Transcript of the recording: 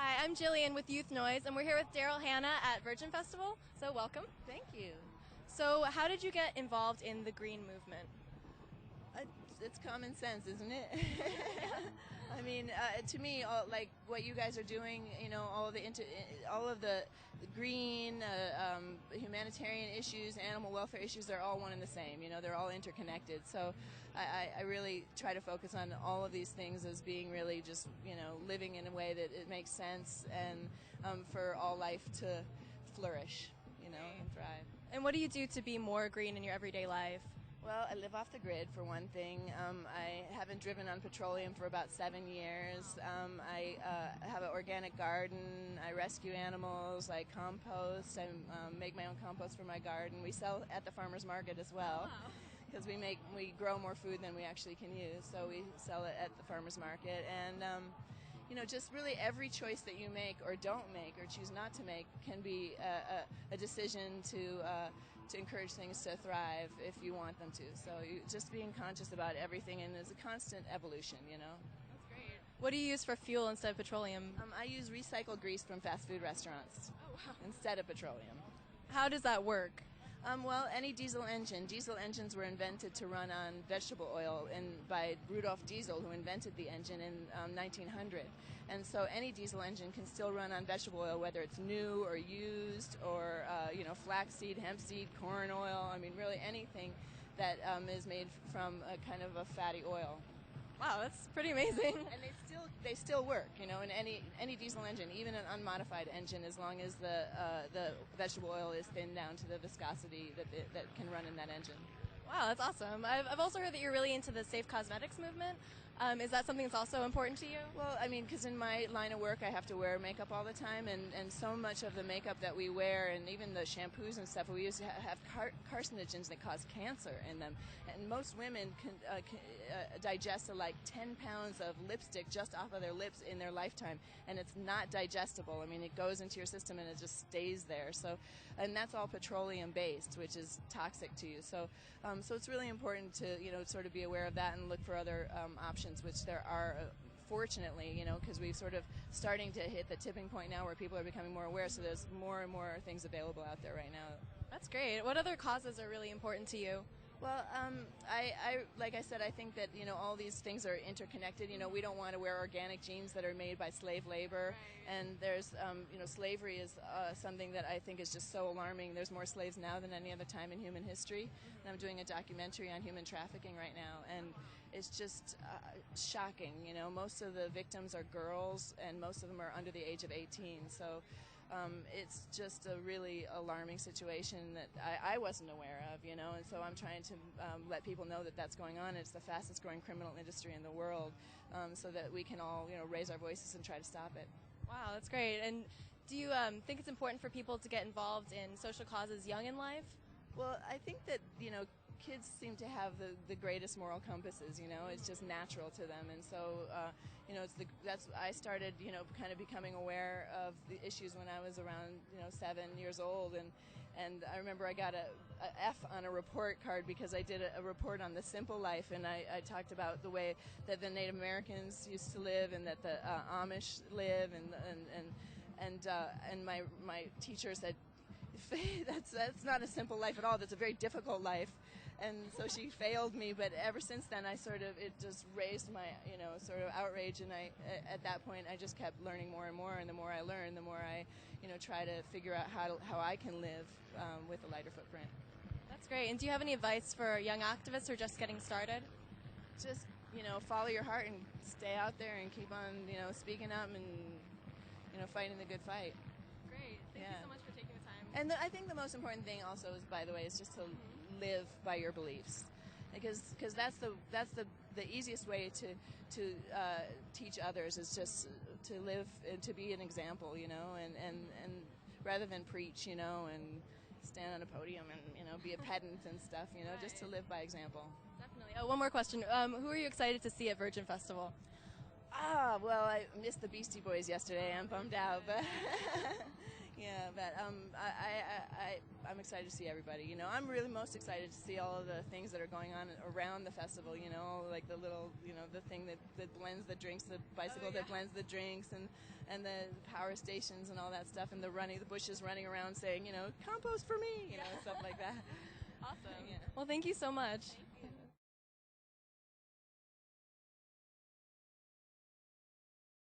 Hi, I'm Jillian with YouthNoise, and we're here with Daryl Hannah at Virgin Festival, so welcome. Thank you. So how did you get involved in the green movement? It's common sense, isn't it? I mean, to me, like what you guys are doing, all of the green, humanitarian issues, animal welfare issues, they're all one and the same. They're all interconnected. So I really try to focus on all of these things as being really just, living in a way that it makes sense and for all life to flourish, and thrive. And what do you do to be more green in your everyday life? Well, I live off the grid for one thing. I haven't driven on petroleum for about 7 years. I have an organic garden. I rescue animals. I compost. I make my own compost for my garden. We sell at the farmers market as well because we grow more food than we actually can use. So we sell it at the farmers market. And just really every choice that you make or don't make or choose not to make can be a decision to encourage things to thrive if you want them to. So just being conscious about everything, and there's a constant evolution, That's great. What do you use for fuel instead of petroleum? I use recycled grease from fast food restaurants instead of petroleum. How does that work? Well, any diesel engine. Diesel engines were invented to run on vegetable oil by Rudolf Diesel, who invented the engine in 1900. And so any diesel engine can still run on vegetable oil, whether it's new or used or, flaxseed, hemp seed, corn oil. I mean, really anything that is made from a kind of a fatty oil. Wow, that's pretty amazing. And they still work, in any diesel engine, even an unmodified engine, as long as the vegetable oil is thinned down to the viscosity that can run in that engine. Wow, that's awesome. I've also heard that you're really into the safe cosmetics movement. Is that something that's also important to you? Well, I mean, because in my line of work, I have to wear makeup all the time, and so much of the makeup that we wear, and even the shampoos and stuff, we use to have carcinogens that cause cancer in them. And most women can digest like 10 pounds of lipstick just off of their lips in their lifetime, and it's not digestible. I mean, it goes into your system and it just stays there. So, and that's all petroleum based, which is toxic to you. So, so it's really important to sort of be aware of that and look for other options, which there are. Fortunately, because we're sort of starting to hit the tipping point now where people are becoming more aware, so there's more and more things available out there right now. That's great. What other causes are really important to you? Well, I like I said, I think that all these things are interconnected. We don't want to wear organic jeans that are made by slave labor, and there's slavery is something that I think is just so alarming. There's more slaves now than any other time in human history, and I'm doing a documentary on human trafficking right now, and it's just shocking. Most of the victims are girls, and most of them are under the age of 18. So. It's just a really alarming situation that I wasn't aware of, and so I'm trying to let people know that that's going on. It's the fastest growing criminal industry in the world, so that we can all, raise our voices and try to stop it. Wow, that's great. And do you think it's important for people to get involved in social causes young in life? Well, I think that, kids seem to have the greatest moral compasses, it's just natural to them. And so, I started, kind of becoming aware of the issues when I was around, 7 years old. And I remember I got a F on a report card because I did a report on the simple life, and I talked about the way that the Native Americans used to live and that the Amish live, and my teacher said, that's not a simple life at all. That's a very difficult life. And so she failed me, but ever since then it just raised my, sort of outrage, and at that point I just kept learning more and more, and the more I learn, the more I, try to figure out how I can live with a lighter footprint. That's great. And do you have any advice for young activists who are just getting started? Just, follow your heart and stay out there and keep on, speaking up and, fighting the good fight. Great. Thank you so much for taking the time. And I think the most important thing also is, by the way, is just to live by your beliefs, because that's the easiest way to teach others is just to live and to be an example, and rather than preach, and stand on a podium and be a pedant and stuff, Right. Just to live by example. Definitely. Oh, one more question. Who are you excited to see at Virgin Festival? Well, I missed the Beastie Boys yesterday. I'm bummed out, but Yeah, but I'm excited to see everybody. You know, I'm really most excited to see all of the things that are going on around the festival. You know, like the little, you know, the thing that blends the drinks, the bicycle that blends the drinks, and the power stations and all that stuff, and the bushes running around saying, you know, compost for me, you know, stuff like that. Awesome. Yeah. Well, thank you so much. Thank you.